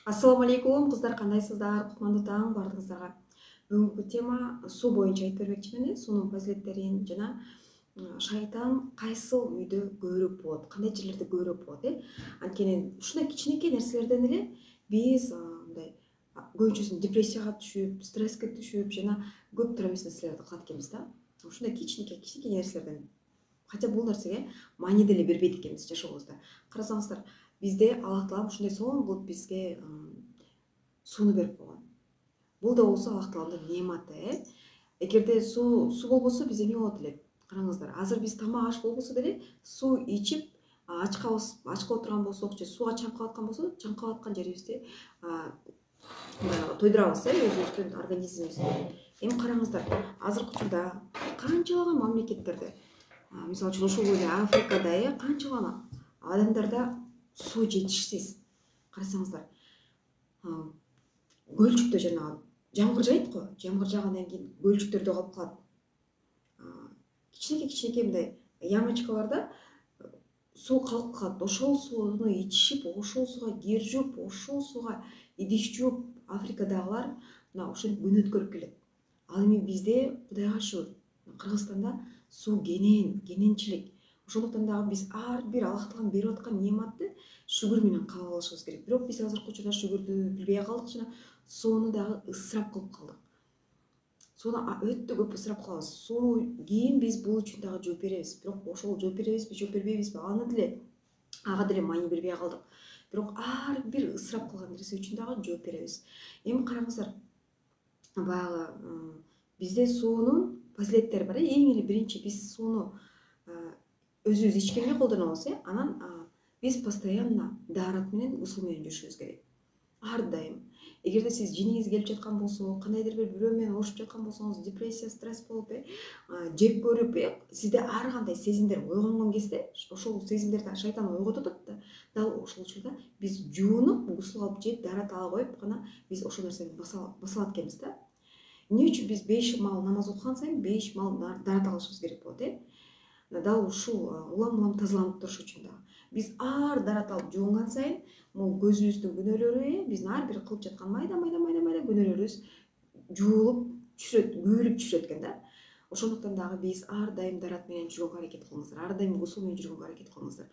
Ассаламу алейкум, кыздар, кандайсыздар? Кутмандуу таң бардыгыңыздарга. Бүгүнкү тема суу боюнча айтып бермекчимин. Суунун фазилеттерин жана шайтан кайсыл үйдө көбүрөөк болот, кандай жерлерде көбүрөөк болот, Анткени ушундай кичинекей нерселерден эле биз мындай көбүнчөсүн депрессияга түшүп, стресске түшүп жана көптөр эмес нерселерди кылат экенбиз да. Ушундай кичинекей нерселерден, хотя бул нерсеге маани деле бербейт экенбиз жашообузда. Карасаңыздар, бизде Аллах таалам ушундай сонун кылып бизге сууну берип койгон. Бул да болсо Аллах тааланын неаматы, Эгерде суу болбосо бизде эмне болот элек? Караңыздар, азыр биз тамак аш болбосо деле суу ичип ачка отурган болсок же сууга чаңкап аткан болсо, чаңкап аткан жерибизди тойдурабыз, өзүбүздүн организмибизди. Эми караңыздар, азыркы учурда канчалаган мамлекеттерде, мисалы үчүн ушул эле Африкада, канчалаган адамдарда суу жетишсиз. Карасаңыздар, көлчүктө жанагы жамгыр жайт го, жамгыр жаагандан кийин көлчүктөрдө калып калат. Кичинекей мындай ямочкаларда суу калып калат. Ошол сууну ичишип, ошол сууга кир жууп, ошол сууга идиш жууп, Африкадагылар мына ушинтип күн өткөрүп келет. Ал эми бизде, Кудайга шүгүр, Кыргызстанда суу кененчилик. Ошондуктан дагы биз ар бир Аллах таалам берип аткан неаматты шүгүр менен кабыл алышыбыз керек. Бирок биз азыркы учурда шүгүрдү билбей калдык жана сууну дагы ысырап кылып калдык. Сууну өтө көп ысырап кылабыз. Суу кийин биз бул үчүн дагы жооп беребиз. Бирок ошол жооп беребизби, жооп бербейбизби, ага деле маани бербей калдык. Бирок ар бир ысырап кылган нерсе үчүн дагы жооп беребиз. Эми караңыздар, баягы бизде суунун фазилеттери бар. Эң эле биринчи биз сууну өзүбүз ичкенге колдонобуз, анан биз постоянно даарат менен, гусул менен жүрүшүбүз керек. Ар дайым. Эгерде сиз жиниңиз келип жаткан болсо, кандайдыр бир бирөө менен урушуп жаткан болсоңуз, депрессия, стресс болуп, жеп көрүп, сизде ар кандай сезимдер ойгонгон кезде, ошол сезимдерди шайтан ойготот да. Дал ошол учурда биз жуунуп, гусул алып жеп, даарат ала коюп гана биз ошол нерсени баса алат экенбиз да. Эмне үчүн биз 5 мал намаз окуган сайын 5 мал даарат алышыбыз керек болот, Дал ушул улам тазаланып туруш үчүн дагы. Биз ар даарат алып жуунган сайын, могу көзүбүздүн күнөөлөрү, биздин ар бир кылып жаткан майда күнөөлөрүбүз жуулуп түшүрөт, күйүлүп түшүрөт экен да. Ошондуктан дагы биз ар дайым даарат менен жүргөнгө аракет кылыңыздар, ар дайым гусул менен жүргөнгө аракет кылыңыздар.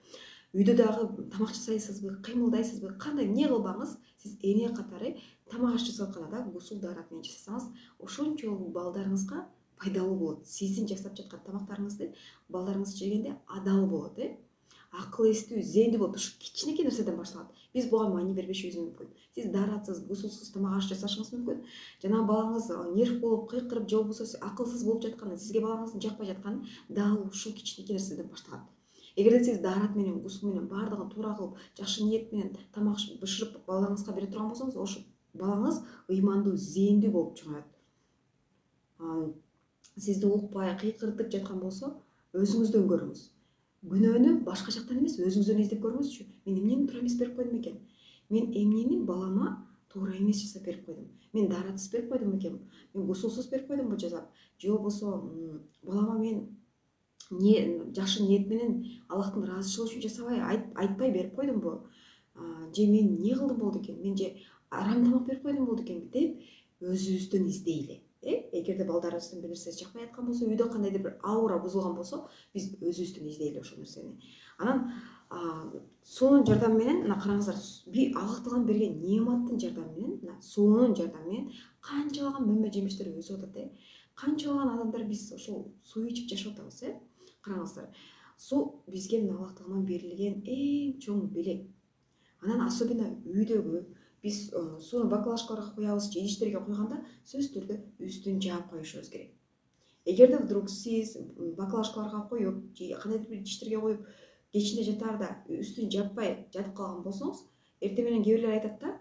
Үйдө дагы тамак жасайсызбы, кыймылдайсызбы, кандай эмне кылбаңыз, сиз эне катары тамак аш жасап атканда гусул даарат менен жасасаңыз, ошончолук балдарыңызга пайдалуу болот. Сиздин жасап жаткан тамактарыңызды балдарыңыз жегенде адал болот, акыл эстүү, зээндүү болот. Ушу кичинекей нерседен башталат. Биз буга маани бербешибиз мүмкүн. Сиз дааратсыз, гусулсуз тамак аш жасашыңыз мүмкүн. Жана балаңыз нерв болуп, кыйкырып же болбосо акылсыз болуп жатканы, сизге балаңыздын жакпай жатканы дал ушул кичинекей нерседен башталат. Эгерде сиз даарат менен, гусул менен, баардыгын туура кылып, жакшы ниет менен тамак бышырып балаңызга бере турган болсоңуз, ошо балаңыз ыймандуу, зээндүү болуп чоңоет. Сизди укпай, кыйкыртып жаткан болсо, өзүңүздөн көрүңүз. Күнөөнү башка жактан эмес, өзүңүздөн издеп көрүңүзчү. Мен эмнени туура эмес берип койдум экен? Мен эмнени балама туура эмес жасап берип койдум? Мен дааратсыз берип койдум экен? Мен гусулсуз берип койдумбу жасап? Же болбосо балама мен жакшы ниет менен Аллахтын ыраазычылыгы үчүн жасабай, айтпай берип койдумбу? Же мен эмне кылдым болду экен? Мен же арам тамак берип койдум болду экенби деп өзүбүздөн издейли. Эгерде балдарыбыздын бир нерсеси жакпай аткан болсо, үйдө кандайдыр бир аура бузулган болсо, биз өзүбүздөн издейли ошол нерсени. Анан суунун жардамы менен, мына караңыздар, Аллах таалам берген неаматтын жардамы менен, мына суунун жардамы менен канчалаган мөмө жемиштер өсүп атат, канчалаган адамдар биз ошол суу ичип жашап атабыз, Караңыздар, суу бизге мына Аллах таалам берилген эң чоң белек. Анан особенно үйдөгү биз сууну баклажкаларга коябыз, же идиштерге койганда сөзсүз түрдө үстүн жаап коюшубуз керек. Эгерде вдруг сиз баклажкаларга коюп, же кандайдыр бир идиштерге коюп, кечинде жатаарда үстүн жаппай жатып калган болсоңуз, эртең менен кээ бирлер айтат да,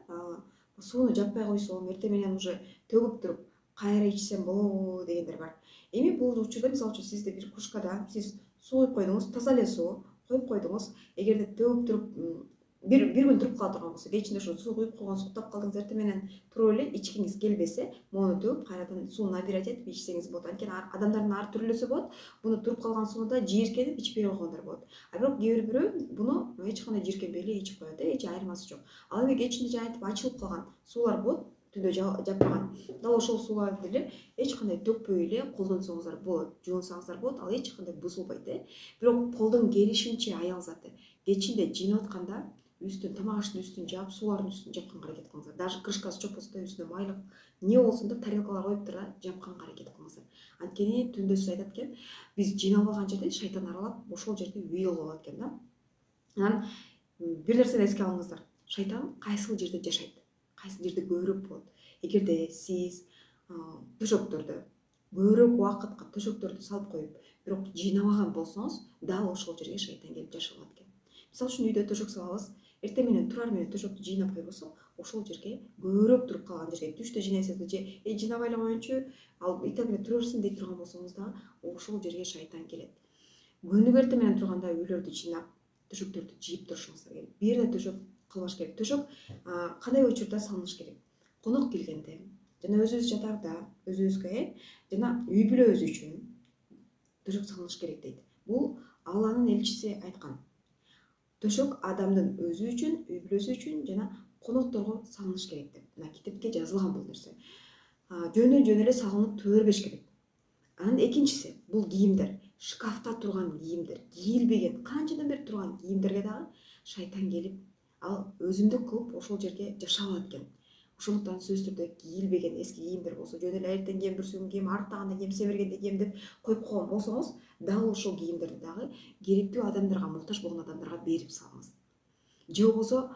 сууну жаппай койсом, эртең менен уже төгүп туруп, кайра ичсем болобу дегендер бар. Эми бул учурда, мисалы үчүн, сизде бир кружкада сиз суу коюп койдуңуз, таза эле суу коюп койдуңуз. Эгерде төгүп туруп бир күн туруп кала турган болсо, кечинде ошо суу куюп койгон, суктап калдыңыз, эртең менен туруп эле ичкиңиз келбесе, могуну төгүп кайрадан сууну набирать этип ичсеңиз болот. Анткени адамдардын ар түрлүүсү болот. Буну туруп калган сууну да жийиркенип ичпей койгондар болот. А бирок кээ бирөө буну эч кандай жийиркенбей эле ичип коет, эч айырмасы жок. Ал эми кечинде жана айтып ачылып калган суулар болот, түндө жаппаган. Дал ошол сууларды деле эч кандай төкпөй эле колдонсоңуздар болот, жуунсаңыздар болот. Ал эч кандай бузулбайт, Бирок колдон келишинче аял заты кечинде жыйнап атканда үстүн, тамак аштын үстүн жаап, суулардын үстүн жапканга аракет кылыңыздар. Даже крышкасы жок болсо да үстүнө майлык не болсун да тарелкалар коюп туруп жапканга аракет кылыңыздар. Анткени түндө сиз айтат экен, биз жыйнап алган жерде шайтан аралап, ошол жерде үй кылып алат экен да. Анан бир нерсени эске алыңыздар. Шайтан кайсыл жерде жашайт, кайсыл жерде көбүрөөк болот. Эгерде сиз төшөктөрдө көбүрөөк убакытка төшөктөрдү салып коюп, бирок жыйнабаган болсоңуз, дал ошол жерге шайтан келип жашап алат экен. Мисалы үчүн үйдө төшөк салабыз, эртең менен турар менен төшөктү жыйнап койбосок, ошол жерге көбүрөөк туруп калган жерге түштө жыйнайсыз же жыйнабай эле коеюнчу, ал итак эле тура берсин дей турган болсоңуз да, ошол жерге шайтан келет. Күнүгө эртең менен турганда үйлөрдү жыйнап, төшөктөрдү жыйып турушуңуздар керек. Бир да төшөк кылбаш керек. Төшөк кандай учурда салыныш керек? Конок келгенде, жана өзүбүз жатаарда, өзүбүзгө, жана үй бүлөбүз үчүн төшөк салыныш керек дейт. Бул Алланын элчиси айткан. Төшөк адамдын өзү үчүн, үй бүлөсү үчүн жана конокторго салыныш керек деп. Мына китепте жазылган бул нерсе. Жөнөн эле салынып төрбеш керек. Анан экинчиси, бул кийимдер, шкафта турган кийимдер, кийилбеген, канчадан бери турган кийимдерге дагы шайтан келип, ал өзүндүк кылып ошол жерге жашап алат экен. Ошондуктан сөзсүз түрдө кийилбеген эски кийимдер болсо, жөн эле эртең кийем, бүрсүгүн кийем, арттаганда кийем, себергенде кийем деп коюп койгон болсоңуз, дал ошол кийимдерди дагы керектүү адамдарга, муктаж болгон адамдарга берип салыңыз. Же болбосо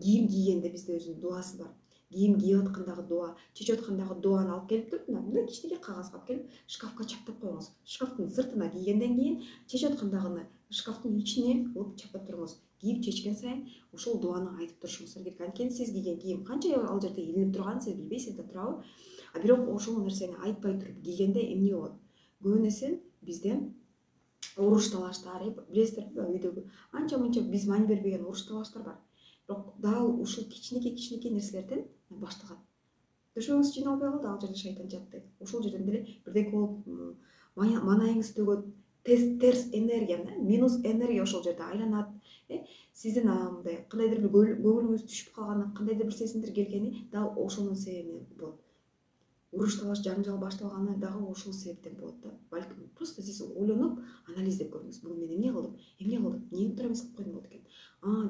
кийим кийгенде бизде өзүнүн дуасы бар. Кийим кийип аткандагы дуа, чечип аткандагы дуаны алып келип туруп, мындай кичинекей кагазга алып келип, шкафка чаптап коюңуз. Шкафтын сыртына кийгенден кийин, чечип аткандагыны шкафтын ичине кылып чаптап туруңуз. Кийип чечкен сайын ошол дуаны айтып турушуңуздар керек. Анткени сиз кийген кийим канча ал жерде илинип турганын сиз билбейсиз да, туурабы? А бирок ошол нерсени айтпай туруп кийгенде эмне болот? Көбүн эсе бизде уруш талаштар, билесиздерби, үйдөгү анча-мынча биз маани бербеген уруш талаштар бар. Бирок дал ушул кичинекей нерселерден башталат. Төшөгүңүз жыйналбай калды, ал жерде шайтан жатты. Ошол жерден деле бирдеке болуп маанайыңыз төгөт, терс энергия, минус энергия ошол жерде айланат. Сиздин мындай кандайдыр бир көңүлүңүз түшүп калганы, кандайдыр бир сезимдер келгени дал ошонун себебинен болот. Уруш талаш, жаңжал башталганы дагы ошол себептен болот да. Балким просто сиз ойлонуп, анализдеп көрүңүз. Бүгүн мен эмне кылдым? Эмне туура эмес кылып койдум болот экен?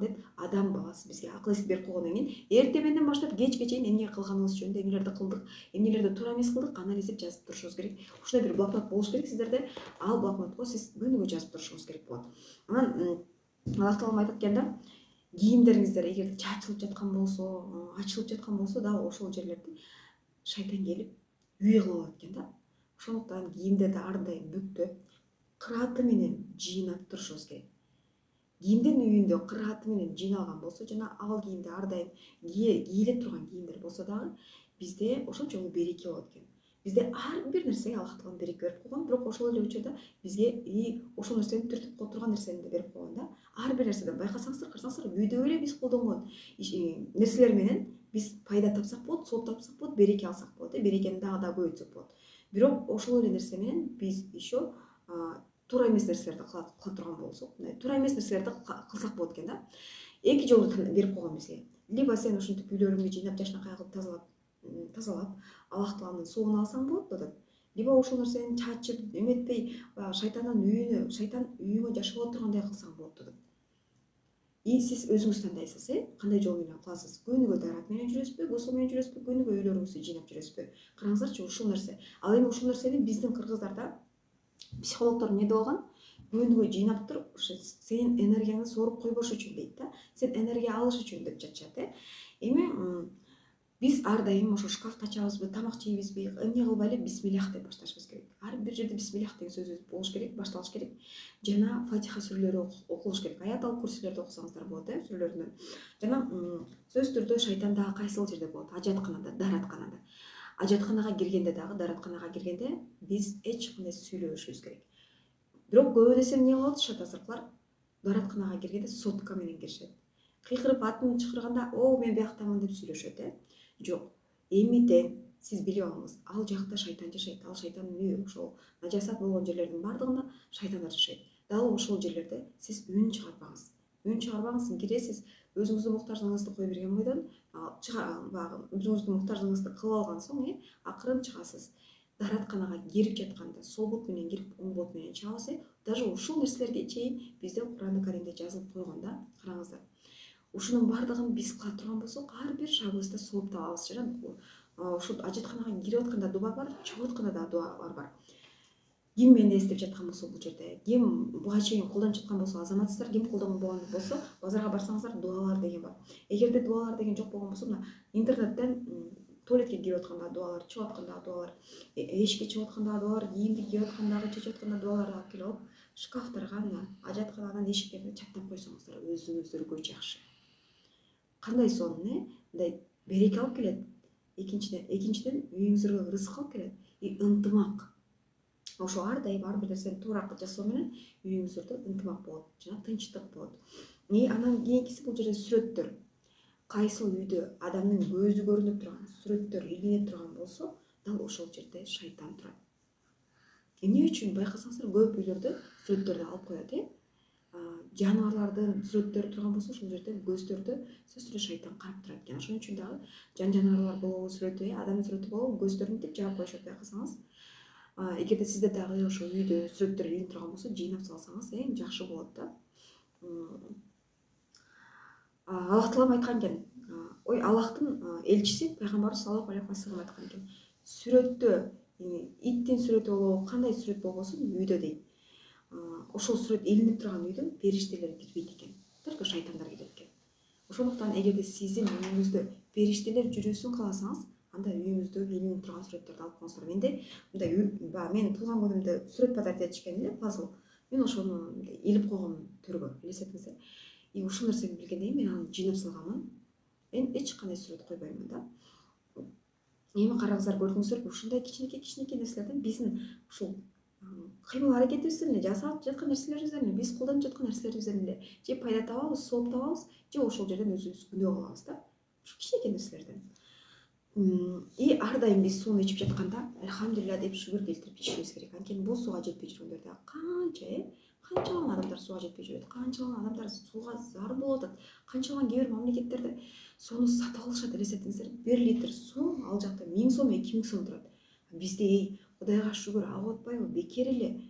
Деп адам баласы бизге акыл эсти берип койгондон кийин, эртеңден баштап кечке чейин эмне кылганыбыз жөнүндө, эмнелерди кылдык, эмнелерди туура эмес кылдык, анализдеп жазып турушубуз керек. Ушундай бир блокнот болуш керек сиздерде. Ал блокнотко сиз күнүгө жазып турушуңуз керек болот. Анан Аллах таалам айтат экен да, кийимдериңиздер эгер чачылып жаткан болсо, ачылып жаткан болсо, дагы ошол жерлерди шайтан келип үй кылып алат экен да. Ошондуктан кийимдерди ар дайым бүктөп, кырааты менен жыйнап турушубуз керек. Кийимдин үйүндө кырааты менен жыйналган болсо, жана ал кийимди ар дайым кийиле турган кийимдер болсо дагы, бизде ошончо береке болот экен. Бизде ар бир нерсеге Аллах таалам береке берип койгон, бирок ошол эле учурда бизге ошол нерсени түртүп турган нерсени да берип койгон да. Ар бир нерседен байкасаңыздар, карасаңыздар, үйдө эле биз колдонгон нерселер менен биз пайда тапсак болот, соо тапсак болот, береке алсак болот, берекени дагы көбөйтсөк болот. Бирок ошол эле нерсе менен биз еще туура эмес нерселерди кыла турган болсок, туура эмес нерселерди кылсак болот экен да. Эки жолду берип койгон бизге. Либо сен ушинтип үйлөрүңдү жыйнап, жашынакай кылып тазалап, Аллах тааланын соогун алсаң болот да. Либо ошол нерсени чачып, эметпей, шайтан үйүңө жашап отургандай кылсаң болот да. Сиз өзүңүз тандайсыз, кандай жол менен кыласыз? Күнүгө даарат менен жүрөсүзбү, гусул менен жүрөсүзбү, күнүгө үйлөрүңүздү жыйнап жүрөсүзбү? Караңыздарчы, ушул нерсе. Ал эми ушул нерсени биздин кыргыздарда психологдор эмне деп алган? Күнүгө жыйнап туруп, сенин энергияңды соруп койбош үчүн дейт да. Сен энергия алыш үчүн деп жатышат, Эми биз ар дайым ошо шкафты ачабызбы, тамак жейбизби, эмне кылбай эле бисмиллах деп башташыбыз керек. Ар бир жерде бисмиллах деген сөз болуш керек, башталыш керек. Жана Фатиха сүрөлөрү окулуш керек. Аят ал курсилерди окусаңыздар болот, сүрөлөрдөн. Жана сөзсүз түрдө шайтан дагы кайсыл жерде болот? Ажатканада, дааратканада. Ажатканага киргенде дагы, дааратканага киргенде биз эч кандай сүйлөбөшүбүз керек. Бирок көбүн эсе эмне болот? Шатасыркылар дааратканага киргенде сотка менен киришет. кыйкырып атын чакырганда о мен бияктамын деп сүйлөшөт жок. Эмитен сиз билип алыңыз, ал жакта шайтан жашайт, ал шайтандын үйү. Ошол нажасат болгон жерлердин бардыгында шайтандар жашайт. Дал ошол жерлерде сиз үн чыгарбаңыз. Үн чыгарбаңыз, киресиз, өзүңүздүн муктаждыгыңызды кое берген бойдон, баягы өзүңүздүн муктаждыгыңызды кылып алган соң, акырын чыгасыз. Дааратканага кирип жатканда сол бут менен кирип, оң бут менен чыгабыз, даже ушул нерселерге чейин бизде Кур'ан Каримде жазылып койгон да, караңыздар. Ушунун бардыгын биз кыла турган болсок, ар бир шагыбызда сооп табабыз. Жана ушул ажытканага кирип атканда дуба бар, чыгып атканда да дубалар бар. Ким мени эстеп жаткан болсо бул жерде, ким буга чейин колдонуп жаткан болсо, азаматсыздар ким колдонбогон болсо, базарга барсаңыздар дуалар деген бар. Эгерде дуалар деген жок болгон болсо, мына интернеттен туалетке кирип атканда дуалар, чыгып атканда дуалар, эшикке чыгып атканда дуалар, кийимди кийип аткандагы, чечип атканда дуаларды алып келип алып, шкафтарга, мына ажаткананын эшиктерине чаптап койсоңуздар өзүңүздөргө жакшы. Кандай сонун, мындай береке алып келет. Экинчиден үйүңүзгө ырызык алып келет. Ынтымак. Ошо ар дайым ар бир нерсени туура жасоо менен үйүңүздөрдө ынтымак болот жана тынчтык болот. Анан кийинкиси бул жерде сүрөттөр. Кайсыл үйдө адамдын көзү көрүнүп турган, сүрөттөр илинип турган болсо, дал ошол жерде шайтан турат. Эмне үчүн байкасаңыздар, көп үйлөрдө сүрөттөрдү алып коет, жаныбарлардын сүрөттөрү турган болсо, ошол жерде көздөрдө сөзсүз эле шайтан карап турат экен. Ошон үчүн дагы жаныбарлар болобу, сүрөтү, адамдын сүрөтү болобу, көздөрүн деп жаап коюшат байкасаңыз. Эгерде сизде дагы ошо үйдө сүрөттөр илинип турган болсо, жыйнап салсаңыз эң жакшы болот да. Аллах таалам айткан экен, Аллахтын элчиси пайгамбарыбыз саллаллаху алейхи вассалам айткан экен, сүрөттө, иттин сүрөтү болобу, кандай сүрөт болбосун үйдө дейт. Ошол сүрөт илинип турган үйдө периштелер кирбейт экен, только шайтандар кирет экен. Ошондуктан эгерде сиздин үйүңүздө периштелер жүрүүсүн кааласаңыз, анда үйүңүздө илинип турган сүрөттөрдү алып коюңуздар. Менде мындай менин туулган күнүмдө сүрөт подарить этишкен эле, пазл. Мен ошону илип койгом төргө, элестетиңиздер. Ушул нерсени билгенден кийин мен аны жыйнап салганмын. Эми эч кандай сүрөт койбоймун да. Эми караңыздар, көрдүңүздөрбү, ушундай кичинекей нерселерден биздин ушул кыймыл аракетибизден эле, жасап жаткан нерселерибизден эле, биз колдонуп жаткан нерселерибизден эле же пайда табабыз, сооп табабыз, же ошол жерден өзүбүз күнөө кылабыз да. Ушу кичинекей нерселерден. Ар дайым биз сууну ичип жатканда альхамдулилля деп шүгүр келтирип ичишибиз керек. Анткени бул сууга жетпей жүргөндөр канчалаган адамдар сууга жетпей жүрөт, канчалаган адамдар сууга зар болуп атат, канчалаган кээ бир мамлекеттерде сууну сатып алышат. Элестетиңиздер, 1 литр суу ал жакта 1000 сом, 2000 сом турат. Бизде Кудайга шүгүр агып атпайбы, бекер эле.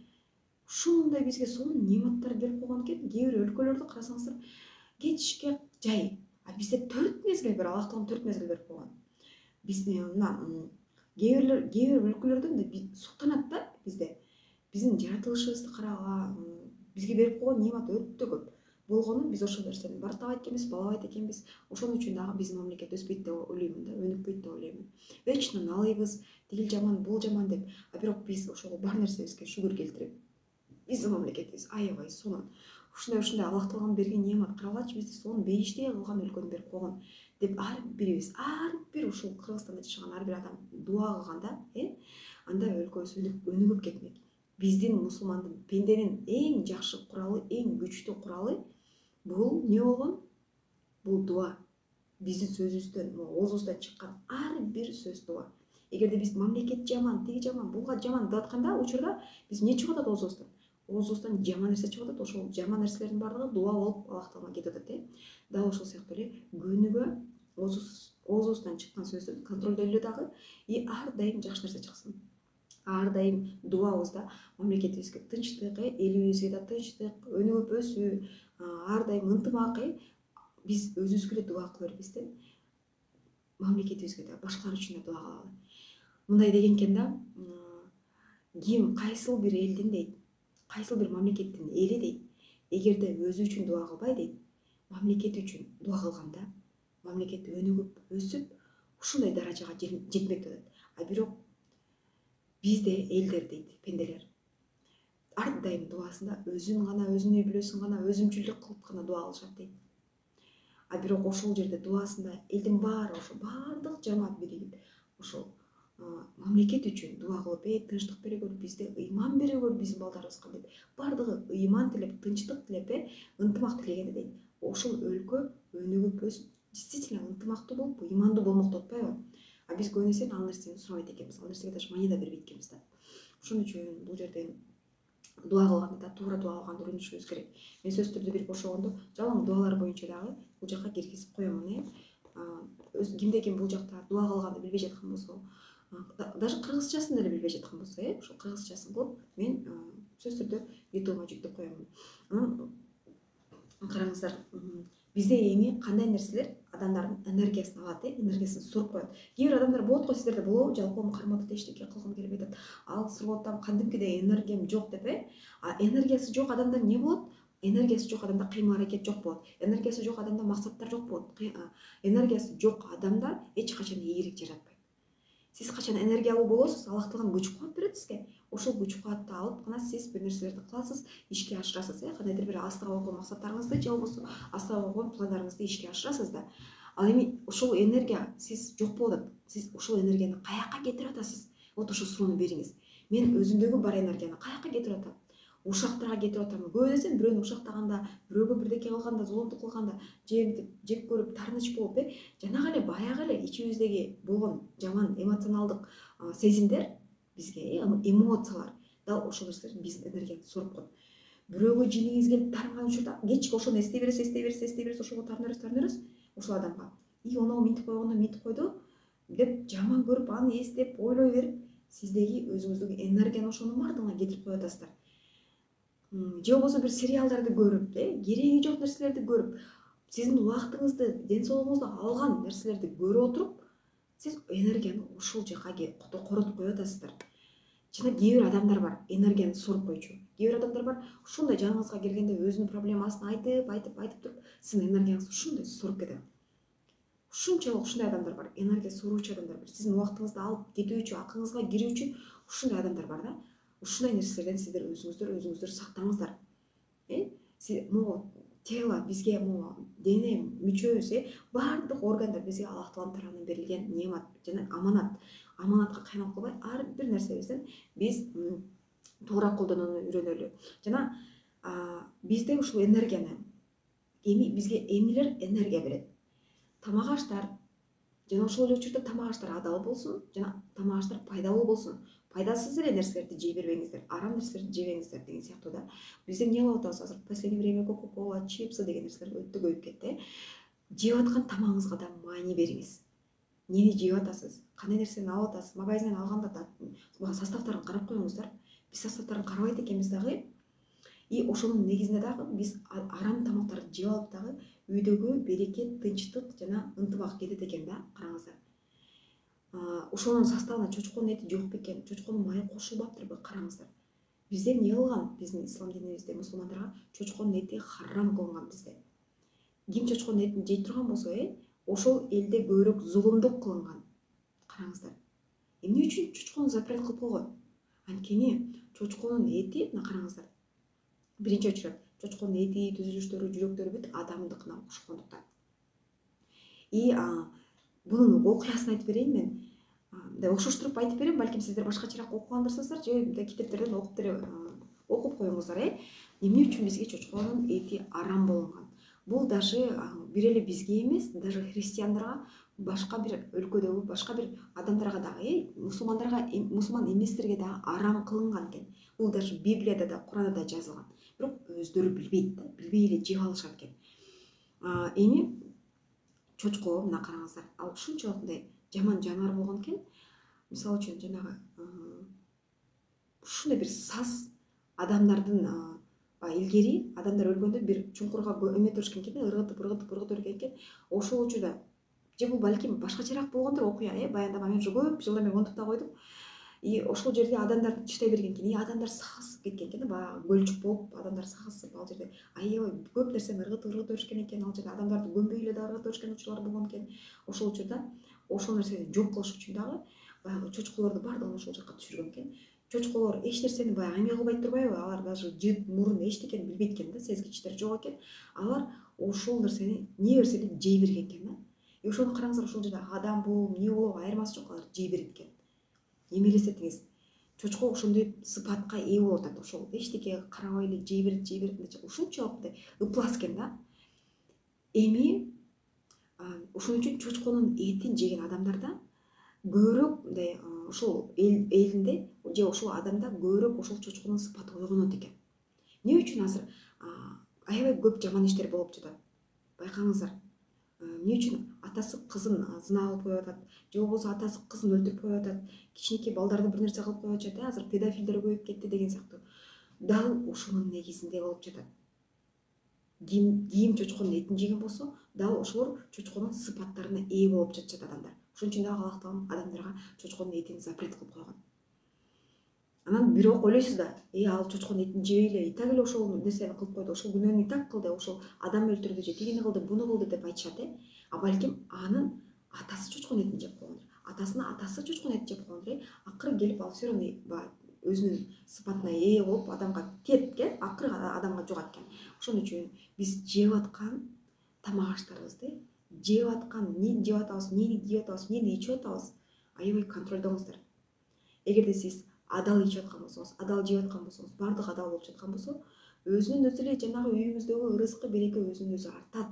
Ушундай бизге сонун нематтар берип койгон экен. Кээ бир өлкөлөрдө карасаңыздар, кетишке жай. Бизде 4 мезгил бар, Аллах таалам 4 мезгил берип койгон. Бизде мына кээ бир өлкөлөрдө мындай суктанат да бизде. Биздин жаратылышыбызды карага, бизге берип койгон немат өтө көп. Болгону биз ошол нерсени бартабайт экенбиз, балабайт экенбиз. Ошон үчүн дагы биздин мамлекет өспөйт деп ойлоймун да, өнүкпөйт деп ойлоймун. Вечно налыйбыз, тигил жаман, бул жаман деп. Бирок биз ошол бар нерсебизге шүгүр келтирип, биздин мамлекетибиз аябай сонун. Ушундай Аллах таалам берген немат, карагылачы, бизди сонун бейиштей кылган өлкөнү берип койгон деп ар бир ушул Кыргызстанда жашаган ар бир адам дуа кылганда, анда өлкөбүз өнүгүп кетмек. Биздин мусулмандын, пенденин эң жакшы куралы, эң күчтүү куралы бул эмне болгон? Бул дуа. Биздин сөзүбүздөн, оозубуздан чыккан ар бир сөз дуа. Эгерде биз мамлекет жаман, тиги жаман, буга жаман деп атканда, учурда биз эмне чыгып атат оозубуздан? Оозубуздан жаман нерсе чыгып атат. Ошол жаман нерселердин баардыгы дуа болуп Аллах таалама кетип атат. Дал ошол сыяктуу эле күнүгө оозубуздан чыккан сөздү контролдойлу дагы, ар дайым жакшы нерсе чыксын. Ар дайым дуабызда мамлекетибизге тынчтык, элибизге да тынчтык, өнүгүп өсүү, ар дайым ынтымак, биз өзүбүзгө эле дуа кыла бербестен мамлекетибизге да, башкалар үчүн да дуа кылалы. Мындай деген экен да, ким кайсыл бир элдин дейт, кайсыл бир мамлекеттин эли дейт, эгерде өзү үчүн дуа кылбай дейт, мамлекети үчүн дуа кылганда, мамлекет өнүгүп, өсүп, ушундай даражага жетмек деп атат. Бирок бизде элдер дейт, пенделер, ар дайым дуасында өзүн гана, өзүнүн үй бүлөсүн гана, өзүмчүлдүк кылып гана дуа кылышат дейт. Бирок ошол жерде дуасында элдин баары, ошо баардык жамаат биригип, ошол мамлекет үчүн дуа кылып, тынчтык бере көр, бизде ыйман бере көр биздин балдарыбызга деп, баардыгы ыйман тилеп, тынчтык тилеп, ынтымак тилегенде дейт, ошол өлкө өнүгүп өсүп действительно ынтымактуу болуп ыймандуу болмокто атпайбы? А биз көп нерсени ал нерсени сурабайт экенбиз, ал нерсеге даже маани да бербейт экенбиз да. Ошон үчүн бул жерде дуа кылганда туура дуа кылганды үйрөнүшүбүз керек. Мен сөзсүз түрдө бирип бошогондо жалаң дуалар боюнча дагы бул жакка киргизип коемун. Өз кимде ким бул жакта дуа кылганды билбей жаткан болсо, даже кыргызчасын деле билбей жаткан болсо, ошол кыргызчасын кылып мен сөзсүз түрдө ютубга жүктөп коемун. Анан караңыздар, бизде эми кандай нерселер адамдардын энергиясын алат, энергиясын суруп коет. Кээ бир адамдар болот го, сиздерде болобу, жалпоом карматып эчтеке кылгым келбей атат, ал суруп атам, кандимкидей энергиям жок деп, А энергиясы жок адамда эмне болот? Энергиясы жок адамда кыймыл аракет жок болот. Энергиясы жок адамда максаттар жок болот. Энергиясы жок адамдар эч качан ийгилик жаратпайт. Сиз качан энергиялуу болосуз, Аллах Таалам күч кубат берет сизге. Ошол күч кубатты алып гана сиз бир нерселерди кыласыз, ишке ашырасыз, кандайдыр бир астыга койгон максаттарыңызды же болбосо астыга койгон пландарыңызды ишке ашырасыз да. Ал эми ошол энергия сиз жок болуп атат. Сиз ошол энергияны каяка кетирип атасыз? Вот ошол сууну бериңиз. Мен өзүмдөгү бар энергияны каяка кетирип атам? Ушактарга кетирип атамбы? Көп десем бирөөнү ушактаганда, бирөөгө бирдеке кылганда, зулумдук кылганда, жек көрүп, таарыныч болуп, жанагы эле баягы эле ичибиздеги болгон жаман эмоционалдык сезимдер бизге, эмоциялар дал ошол нерселер биздин энергияны соруп коет. Бирөөгө жиниңиз келип таарынган учурда кечки ошону эстей бересиз, ошого таарына бересиз, ошол адамга. Оно минтип койду деп жаман көрүп, аны эстеп, ойлой берип, сиздеги өзүңүздүн энергияны ошонун баардыгына кетирип коюп атасыздар. Же болбосо бир сериалдарды көрүп, кереги жок нерселерди көрүп, сиздин убактыңызды, ден соолугуңузду алган нерселерди көрүп отуруп, сиз энергияны ошол жака коротуп коюп атасыздар. Жана кээ бир адамдар бар, энергияны соруп койчу. Кээ бир адамдар бар, ушундай жаныңызга келгенде өзүнүн проблемасын айтып туруп, сиздин энергияңызды ушундай соруп кетет. Ушунчалык ушундай адамдар бар, энергия соруучу адамдар бар. Сиздин убактыңызды алып кетүүчү, акылыңызга кирүүчү ушундай адамдар бар да. Ушундай нерселерден сиздер өзүңүздөр сактаңыздар. Могу тело бизге, могу дене, мүчөбүз, баардык органдар бизге Аллах Тааланын тарабынан берилген немат жана аманат. Аманатка кыймыл кылбай, ар бир нерсебизден биз туура колдонууну үйрөнөлү. Жана бизде ушул энергияны бизге эмнелер энергия берет? Тамак аштар, жана ошол эле учурда тамак аштар адал болсун, жана тамак аштар пайдалуу болсун. Пайдасыз эле нерселерди жей бербеңиздер, арам нерселерди жебеңиздер деген сыяктуу да. Бизде эмне кылып атабыз азыр? В последнее время кока-кола, чипсы деген нерселер өтө көбөйүп кетти. Жеп аткан тамагыңызга да маани бериңиз. Эмнени жеп атасыз? Кандай нерсени алып атасыз? Магазинден алганда да составтарын карап коюңуздар. Биз составтарын карабайт экенбиз дагы. И ошонун негизинде дагы биз арам тамактарды жеп алып дагы үйдөгү берекет, тынчтык жана ынтымак кетет экен да, караңыздар. Ошонун составына чочконун эти жок бекен, чочконун майы кошулбаптырбы, караңыздар. Бизде эмне кылган? Биздин ислам динибизде мусулмандарга чочконун эти харам кылынган бизде. Ким чочконун этин жей турган болсо, ошол элде көбүрөөк зулумдук кылынган. Караңыздар. Эмне үчүн чочкону запрет кылып койгон? Анткени чочконун эти, мына караңыздар. Биринчи очурат, чочконун эти, түзүлүштөрү, жүрөктөрү бүт адамдыкына окшогондуктан. И бунун окуясын айтып берейин мен. Окшоштуруп айтып берем, балким сиздер башкачараак окугандырсыздар, же китептерден окуп коюңуздар, Эмне үчүн бизге чочконун эти арам болгон? Бул даже бир эле бизге эмес, даже христиандарга, башка бир өлкөдөгү башка бир адамдарга дагы, мусулман эместерге дагы арам кылынган экен. Бул даже Библияда да, Куранда да жазылган. Бирок өздөрү билбейт да, билбей эле жеп алышат экен. Эми чочко, мына караңыздар, ал ушунчалык мындай жаман жаныбар болгон экен. Мисалы үчүн жанагы ушундай бир саз адамдардын илгери адамдар өлгөндө бир чуңкурга эметип өшкөн экен, ыргытып өргөн экен. Ошол учурда же бул балким башкачараак болгондур окуя, баяндама. Мен уже көп жылдан бери онтуп да койдум. И ошол жерде адамдар чыдай берген экен. Адамдар сагысып кеткен экен, баягы көлчүк болуп, адамдар сагысып ал жерде аябай көп нерсени ыргытып өрүшкөн экен. Ал жерде адамдарды көмбөй эле да ыргытып өрүшкөн учурлар болгон экен. Ошол учурда ошол нерсени жок кылыш үчүн дагы баягы чочколорду баардыгын ошол жака түшүргөн экен. Чочколор эч нерсени баягы эме кылбайт турбайбы? Алар даже жыт, мурун эчтекени билбейт экен да, сезгичтер жок экен. Алар ошол нерсени не берсе да жей берген экен да. И ошону караңыздар, ошол жерде адам болуп, эмне болуп айырмасы жок, алар жей берет экен. Эми элестетиңиз. Чочко ошондой сыпатка ээ болуп атат. Ошол эчтеке карабай эле жей берет, ушунчалык ыплас экен да. Эми Ошон үчүн чочконун этин жеген адамдарда көбүрөөк мындай ошол элинде же ошол адамда көбүрөөк ошол чочконун сыпаты ойгонот экен. Эмне үчүн азыр аябай көп жаман иштер болуп жатат. Байкаңыздар. Эмне үчүн атасы кызын зына кылып коюп атат, же болбосо атасы кызын өлтүрүп коюп атат, кичинекей балдарды бир нерсе кылып коюп атат, азыр педофилдер көбөйүп кетти деген сыяктуу. Дал ошонун негизинде болуп жатат. Ким чочконун этин жеген болсо, дал ошолор чочконун сыпаттарына ээ болуп жатышат адамдар. Ошон үчүн дагы Аллах Таала адамдарга чочконун этин запрет кылып койгон. Анан бирок ойлойсуз да, ал чочконун этин жебейле, и так эле ошол нерсени кылып койду, ошол күнөөнү и так кылды, ошол адам өлтүрдү же тигини кылды, буну кылды деп айтышат, А балким анын атасы чочконун этин жеп койгондур. Атасынын атасы чочконун этин жеп койгондур, Акыры келип ал все равно өзүнүн сыпатына ээ болуп адамга тиет, акыры адамга жугат экен. Ошон үчүн биз жеп аткан тамак аштарыбызды, жеп аткан эмнени жеп атабыз, эмнени кийип атабыз, эмнени ичип атабыз, аябай контролдоңуздар. Эгерде сиз адал ичип аткан болсоңуз, адал жеп аткан болсоңуз, баардыгы адал болуп жаткан болсо, өзүнүн өзү эле жанагы үйүңүздөгү ырыскы береке өзүнүн өзү артат.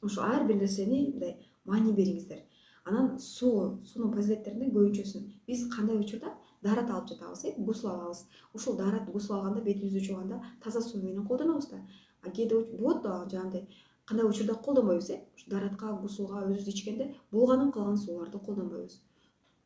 Ошо ар бир нерсени мындай маани бериңиздер. Анан суунун фазилеттеринен көбүнчөсүн биз кандай учурда даарат алып жатабыз, гусул алабыз. Ошол даарат гусул алганда, бетибизди жуганда таза суу менен колдонобуз да. Кээде болот жагындай кандай учурда колдонбойбуз, дааратка, гусулга өзүбүз ичкенде булганып калган сууларды колдонбойбуз.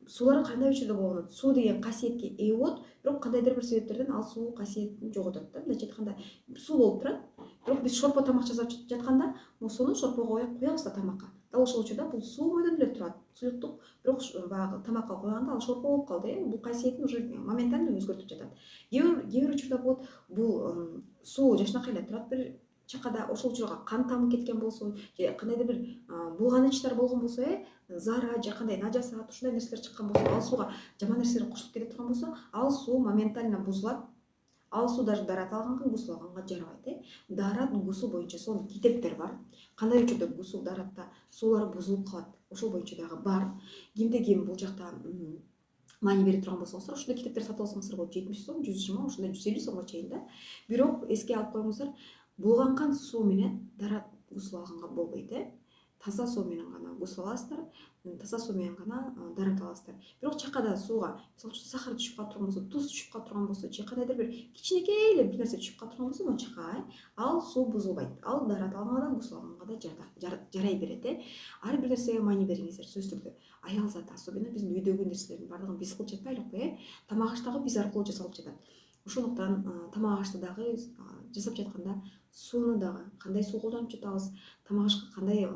Суулар кандай учурда болгонот? Суу деген касиетке ээ болот, бирок кандайдыр бир себептерден ал суу касиетин жоготот да. Мындайча айтканда, суу болуп турат, бирок биз шорпо тамак жасап жатканда, суну шорпого куябыз да тамакка. Дал ошол учурда бул суу бойдон эле турат, суюктук, бирок баягы тамакка куйганда ал шорпо болуп калды, Бул касиетин уже моментально өзгөртүп жатат. Кээ бир учурда болот, бул суу жакшынакай эле турат бир чакада, ошол учурга кан тамып кеткен болсо, же кандайдыр бир булганычтар болгон болсо, зара же кандай нажасат, ушундай нерселер чыккан болсо, ал сууга жаман нерселер кошулуп кете турган болсо, ал суу моментально бузулат. Ал суу даже даарат алганга, гусул алганга жарабайт. Даарат, гусул боюнча сонун китептер бар. Кандай учурда гусул, дааратта суулар бузулуп калат, ошол боюнча дагы бар. Кимде ким бул жакта маани бере турган болсоңуздар, ушундай китептер сатып алсаңыздар болот, 70 сом, 120, ушундай 150 сомго чейин да. Бирок эске алып коюңуздар, булганган суу менен даарат, гусул алганга болбойт, Таза суу менен гана гусул аласыздар, таза суу менен гана даарат аласыздар. Бирок чакада сууга, мисалы үчүн, сахар түшүп калып болсо, туз түшүп калып турган болсо, же кандайдыр бир кичинекей эле бир нерсе түшүп калып турган болсо, мончакай, ал суу бузулбайт. Ал даарат алганга да, гусул алганга да жарай берет. Ар бир нерсеге маани бериңиздер, сөзсүз түрдө. Аял заты, особенно биздин үйдөгү нерселердин баардыгын биз кылып жатпайлыкпы, тамак аш дагы биз аркылуу жасалып жатат. Ошондуктан тамак ашты дагы жасап жатканда сууну дагы кандай суу колдонуп жатабыз, тамак ашка кандай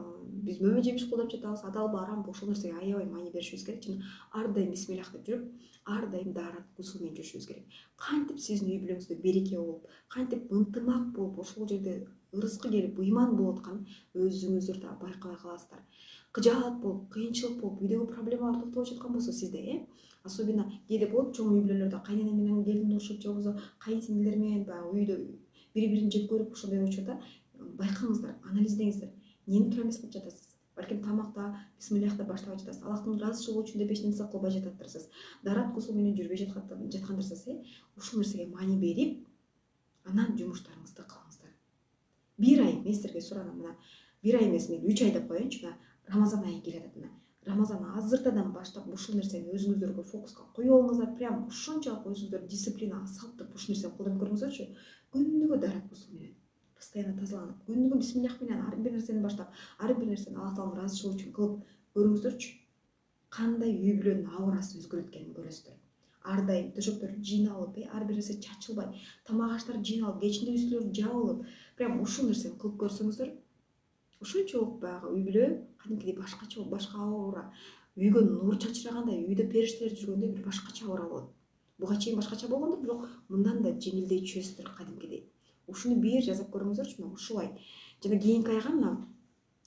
биз мөмө жемиш колдонуп жатабыз, адалбы, арамбы, ошол нерсеге аябай маани беришибиз керек. Жана ар дайым бисмиллах деп жүрүп, ар дайым даарат, гусул менен жүрүшүбүз керек. Кантип сиздин үй бүлөңүздө береке болуп, кантип ынтымак болуп, ошол жерде ырыскы келип, ыйман болуп атканын өзүңүздөр да байкабай каласыздар. Кыжаат болуп, кыйынчылык болуп, үйдөгү проблемалар токтобой жаткан болсо сизде, особенно кээде болот чоң үй бүлөлөрдө кайнене менен келин урушуп, же болбосо кайынсиңдилер менен баягы үйдө бири-бирин жек көрүп, ошондой учурда байкаңыздар, анализдеңиздер. Эмнени туура эмес кылып жатасыз? Балким тамакта бисмиллахты баштабай жатасыз. Аллахтын ыраазычылыгы үчүн деп эч нерсе кылбай жататтырсыз. Даарат, гусул менен жүрбөй жаткандырсыз, Ушул нерсеге маани берип, анан жумуштарыңызды кылыңыздар. Бир ай мен силерге суранам, мына бир ай эмес, мен 3 ай деп коеюнчу, мына Рамазан айы келатат. Мына Рамазан азыртадан баштап ушул нерсени өзүңүздөргө фокуска коюп алыңыздар. Прям ушунчалык өзүңүздөр дисциплинага салып ушул нерсени колдонуп көрүңүздөрчү. Күнүгө даарат, гусул менен постоянно тазаланып, күнүгө бисмиллах менен ар бир нерсени баштап, ар бир нерсени Аллах Тааланын ыраазычылыгы үчүн кылып көрүңүздөрчү. Кандай үй бүлөнүн аурасы өзгөрөт экенин көрөсүздөр. Ар дайым төшөктөр жыйналып, ар бир нерсе чачылбай, тамак аштар жыйналып, кечинде үстүлөр жабылып, прям ушул нерсени кылып көрсөңүздөр, ушунчалык баягы үй бүлө кадимкидей башкача болуп, башка аура, үйгө нур чачырагандай, үйдө периштелер жүргөндөй бир башкача аура болот. Буга чейин башкача болгондур, бирок мындан да жеңилдей чөзсүздөр кадимкидей. Ушуну бир жазып көрүңүздөрчү, мына ушулай. Жана кийинки айга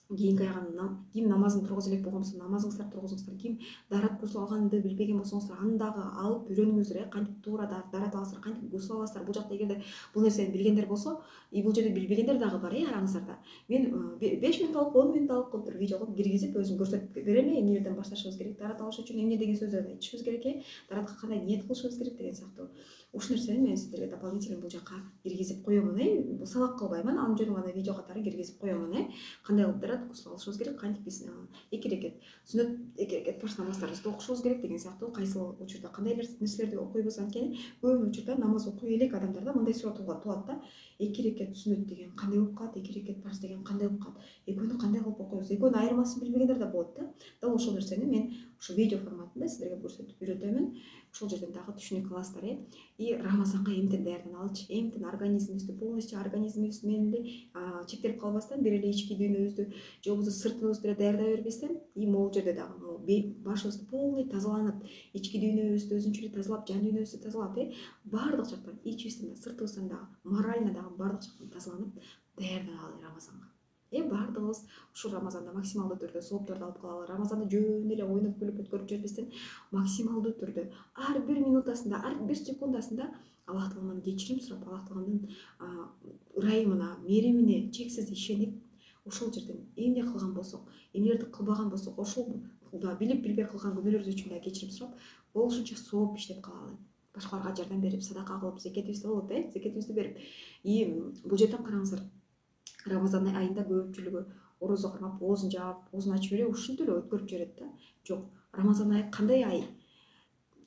ким намазын тургуза элек болгон болсо, намазыңызды тургузуңуздар. Ким даарат, гусул алганды билбеген болсоңуздар, аны дагы алып үйрөнүңүздөр, кантип туура даарат аласыздар, кантип гусул аласыздар. Бул жакта эгерде бул нерсени билгендер болсо, бул жерде билбегендер дагы бар, араңыздарда. Мен 5 мүнөт алып, 10 мүнөт алып бир видео кылып киргизип өзүм көрсөтүп берем, эмне жерден башташыбыз керек, даарат алыш үчүн эмне деген сөздөрдү айтышыбыз керек, дааратка кандай ниет кылышыбыз керек деген сыяктуу. ушул нерсени мен сиздерге дополнительно бул жака киргизип коёмун. Салак кылбаймын, анын жөнү гана видео катары киргизип коёмун. Кандай кылып дарат гусул алышыбыз керек, кантип биз эки рекет сүннөт, эки рекет фарз намаздарыбызды окушубуз керек деген сыяктуу, кайсыл учурда кандай нерселерди окуйбуз. Анткени көп учурда намаз окуй элек адамдарда мындай суроо туулат да: эки рекет сүннөт деген кандай болуп калат, эки рекет фарз деген кандай болуп калат, экөөнү кандай кылып окуйбуз, экөөнүн айырмасын билбегендер да болот да. Дал ошол нерсени мен ушу видео форматында сиздерге көрсөтүп үйрөтөмүн. Ошол жерден дагы түшүнүк аласыздар. И Рамазанга эмтен даярданалычы, эмтен организмибизди полностью организмибиз менен эле чектелип калбастан, бир эле ички дүйнөбүздү же болбосо сыртыбызды эле даярдай бербестен, и могул жерде дагы башыбызды полный тазаланып, ички дүйнөбүздү өзүнчө эле тазалап, жан дүйнөбүздү тазалап, баардык жактан, ичибизден да, сыртыбыздан дагы, морально дагы баардык жактан тазаланып даярданалы Рамазанга. Баардыгыбыз ушул Рамазанда максималдуу түрдө соопторду алып калалы. Рамазанды жөн эле ойноп күлүп өткөрүп жүрбестен, максималдуу түрдө ар бир минутасында, ар бир секундасында Аллах Тааланан кечирим сурап, Аллах Тааланын ырайымына, меримине чексиз ишенип, ошол жерден эмне кылган болсок, эмнелерди кылбаган болсок, ошол билип билбей кылган күнөөлөрүбүз үчүн да кечирим сурап, болушунча сооп иштеп калалы. Башкаларга жардам берип, садака кылып, зекетибизди алып, зекетибизди берип. Бул жерден караңыздар. Рамазан айында көпчүлүгү орозо кармап, оозун жаап, оозун ачып эле ушинтип эле өткөрүп жиберет да. Жок, Рамазан айы кандай ай?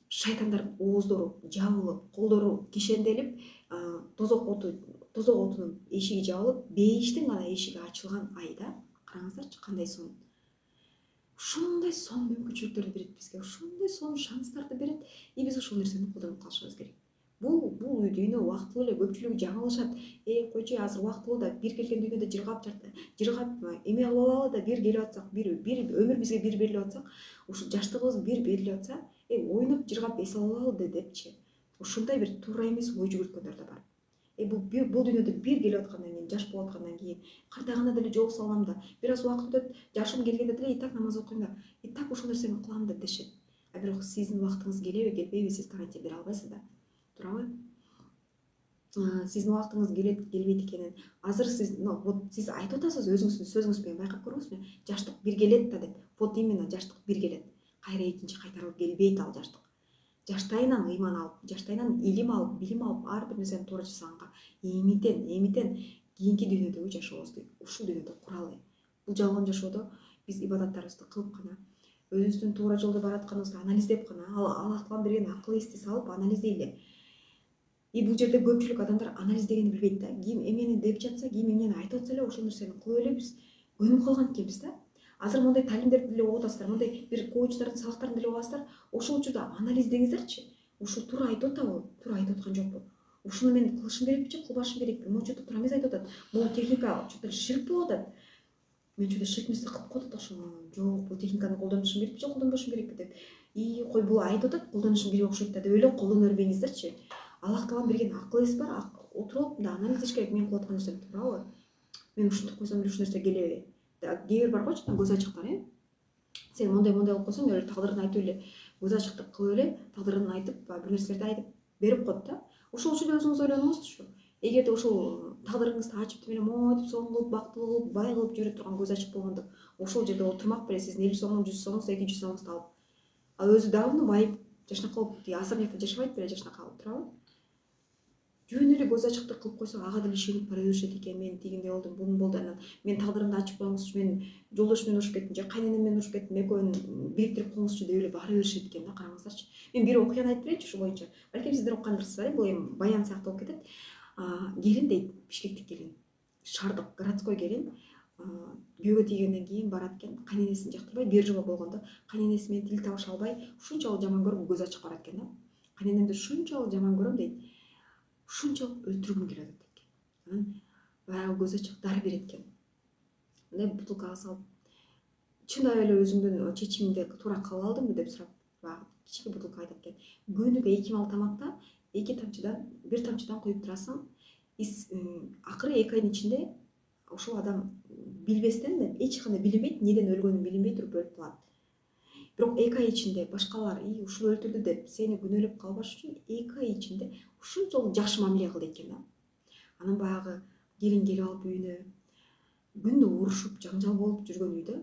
Шайтандар ооздору жабылып, колдору кишенделип, тозок отунун эшиги жабылып, бейиштин гана эшиги ачылган ай да. Караңыздарчы, кандай сонун. Ушундай сонун мүмкүнчүлүктөрдү берет бизге, ушундай сонун шанстарды берет. И биз ушул нерсени колдонуп калышыбыз керек. Бул дүйнө убактылуу эле, көпчүлүгү жаңылышат. Койчу, азыр убактылуу да, бир келген дүйнөдө жыргап эме кылып алалы да, бир келип атсак, бир өмүр бизге бир берилип атса, ушу жаштыгыбыз бир берилип атса, ойноп жыргап эс алалы депчи. Ушундай бир туура эмес ой жүгүрткөндөр да бар. Бул дүйнөдө бир келип аткандан кийин, жаш болуп аткандан кийин, картайганда деле жолугуп алам да, бир аз убакыт өтөт, жашым келгенде деле и так намаз окуйм да, и так ошол нерсени кылам деп дешет. Бирок сиздин убактыңыз келеби, келбейби, сиз гарантия бере албайсыз да. Туурабы? Сиздин убактыңыз келет, келбейт экенин азыр сиз айтып атасыз, өзүңүздүн сөзүңүз менен байкап көрдүңүзбү? Жаштык бир келет да деп. Вот именно жаштык бир келет. Кайра экинчи кайтарылып келбейт ал жаштык. Жаштайынан ыйман алып, жаштайынан илим алып, билим алып, ар бир нерсени туура жасаганга эмитен кийинки дүйнөдөгү жашообузду ушул дүйнөдө куралы. Бул жалган жашоодо биз ибадаттарыбызды кылып гана, өзүбүздүн туура жолдо баратканыбызды анализдеп гана, Аллах Таалам берген акыл эсти салып анализдейле. Бул жерде көпчүлүк адамдар анализдегенди билбейт да. Ким эмнени деп жатса, ким эмнени айтып атса эле ошол нерсени кылып эле биз көнүп калган экенбиз да. Азыр мындай талимдерди деле окуп атасыздар, мындай бир коучтардын сабактарын деле угуп атасыздар. Ошол учурда анализдеңиздерчи. Ушул туура айтып атабы, туура айтып аткан жокпу? Ушуну мен кылышым керекпи, кылбашым керекпи? Могу туура эмес айтып атат. Могу техника чөтө ширк болуп атат. Мен чөтө ширк нерсе кылып коет окшойм. Жок, бул техниканы колдонушум керекпи, колдонбошум керекпи деп. Кой бул айтып атат, колдонушум керек окшойт да деп эле колдоно бербеңиздерчи. Аллах Таалам берген акыл эс бар, отуруп мындай анализдеш керек. Мен кылып аткан нерсем туурабы? Мен ушинтип койсом эле ушул нерсе келеби? Кээ бир бар койчу, көз ачыктар, сен мондай кылып койсоң эле тагдырын айтып эле, көз ачыктык кылып эле тагдырын айтып, бир нерселерди айтып берип коет да. Ошол үчүн эле өзүңүз ойлонуңузчу. Эгерде ошол тагдырыңызды ачып эле мойтип, сонун кылып, бактылуу кылып, бай кылып жүрө турган көз ачык болгондо, ошол жерде отурмак беле сиздин 50 сомуң, 100 сомуңуз, 200 сомуңузду алып. Ал өзү давно байып, жашнак кылып, особнякта жашабайт беле, жашнак калып, туурабы? Жөн эле көз ачыктык кылып койсо, ага деле ишенип бара беришет экен. Мен тигиндей болдум, буну болду, анан мен тагдырымды ачып коюңузчу, мен жолдошум менен урушуп кеттим же кайненем менен урушуп кеттим, экөөнү бириктирип коюңузчу деп эле бара беришет экен да, караңыздарчы. Мен бир окуяны айтып берейинчи ушул боюнча. Балким сиздер уккандырсыздар, бул эми баян сыяктуу болуп кетет. Келин дейт, Бишкектик келин, шаардык городской келин, күйөөгө тийгенден кийин барат экен, кайненесин жактырбай, бир жолу болгондо кайненеси менен тил табыша албай, ушунчалык жаман көрүп көз ачык барат экен да. Кайненемди ушунчалык жаман көрөм дейт. Ушунчалык өлтүргүм келип атат экен. Анан баягы көз ачык дары берет экен. Мындай бутылкага салып, чындап эле өзүңдүн чечимиңди туура кабыл алдыңбы деп сурап, баягы кичине бутылка айтат экен. Күнүгө 2 мал тамакта 2 тамчыдан, 1 тамчыдан куюп турасың. Акыры 2 айдын ичинде ошол адам билбестен, эч кандай билинбейт, неден өлгөнүн билинбей туруп өлүп калат. Бирок 2 ай ичинде башкалар ушул өлтүрдү деп сени күнөөлөп калбаш үчүн 2 ай ичинде ушунчалык жакшы мамиле кыл дейт экен да. Анан баягы келин келип алып үйүнө күндө урушуп, жаңжал болуп жүргөн үйдө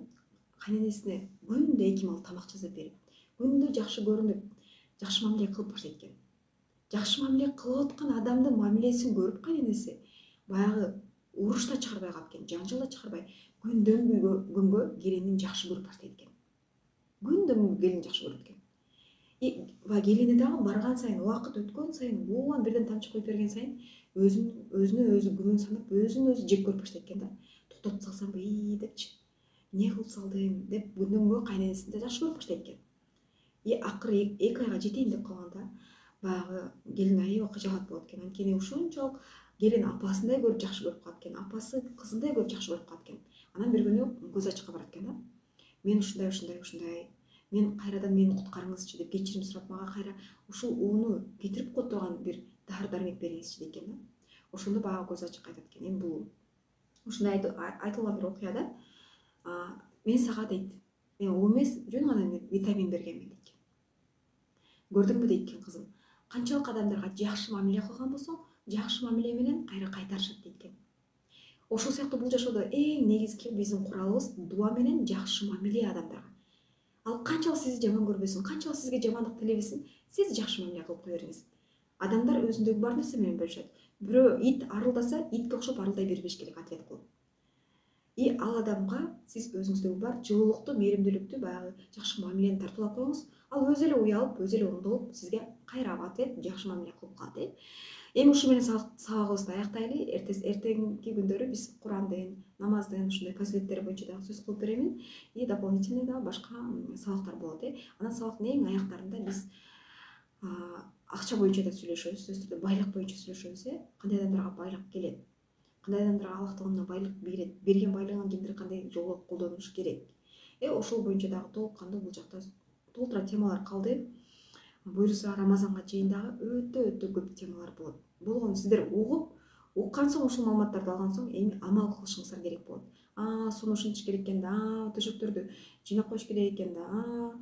кайненесине күндө 2 мал тамак жасап берип, күндө жакшы көрүнүп, жакшы мамиле кылып баштайт экен. жакшы мамиле кылып аткан адамдын мамилесин көрүп кайненеси баягы уруш да чыгарбай калып экен, жаңжал да чыгарбай күндөн күнгө келинин жакшы көрүп баштайт экен. Күндөн күнгө келин жакшы көрөт экен. Баягы келини дагы барган сайын, убакыт өткөн сайын, улам бирден тамчы коюп берген сайын өзүнө өзү күмөн санап, өзүн өзү жек көрүп баштайт экен да. Токтотуп салсамбы депчи. Эмне кылып салдым деп күндөн күнгө кайненесин да жакшы көрүп баштайт экен. Акыры 2 айга жетейин деп калганда баягы келин аябай кыжаалат болот экен. Анткени ушунчалык келин апасындай көрүп жакшы көрүп калат экен, апасы кызындай көрүп жакшы көрүп калат экен. Анан бир күнү көз ачыкка барат экен да. Мен ушундай, мен кайрадан мени куткарыңызчы деп кечирим сурап, мага кайра ушул ууну кетирип кое турган бир дары-дармек бериңизчи дейт экен да. Ошондо баягы көз ачык айтат экен. Эми бул ушундай айтылган бир окуяда мен сага дейт, мен уу эмес, жөн гана витамин бергенмин дейт. Көрдүңбү дейт экен кызым, канчалык адамдарга жакшы мамиле кылган болсоң, жакшы мамиле менен кайра кайтарышат дейт экен. Ошол сыяктуу бул жашоодо эң негизги биздин куралыбыз дуа менен жакшы мамиле адамдарга. Ал канчалык сизди жаман көрбөсүн, канчалык сизге жамандык тилебесин, сиз жакшы мамиле кылып кое бериңиз. Адамдар өзүндөгү бар нерсе менен бөлүшөт. Бирөө ит арылдаса, итке окшоп арылдай бербеш керек ответ кылып. Ал адамга сиз өзүңүздөгү бар жылуулукту, мээримдүүлүктү, баягы жакшы мамилени тартуулап коюңуз. Ал өзү эле уялып, өзү эле оңдолуп, сизге кайра ответ жакшы мамиле кылып калат. Эми ушу менен сабагыбызды аяктайлы. Эртеңки күндөрү биз Курандын, намаздын ушундай фазилеттери боюнча дагы сөз кылып беремин. Дополнительно да башка сабактар болот. Анан сабактын эң аяктарында биз акча боюнча да сүйлөшөбүз, сөзсүз түрдө байлык боюнча сүйлөшөбүз. Кандай адамдарга байлык келет, кандай адамдарга Аллах Таала байлык берет, берген байлыгын кимдир кандай жолго колдонуш керек. Ошол боюнча дагы толук кандуу бул жакта толтура темалар калды. Буюрса Рамазанга чейин дагы өтө көп темалар болот. Болгону сиздер уккан соң, ушул маалыматтарды алган соң эми амал кылышыңыздар керек болот. Суну ушинтиш керек экен да, төшөктөрдү жыйнап коюш керек экен да,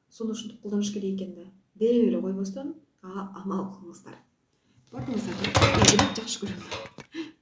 суну ушинтип колдонуш керек экен да деп эле койбостон амал кылыңыздар. Бардыгыңыздарга жакшы көрөм.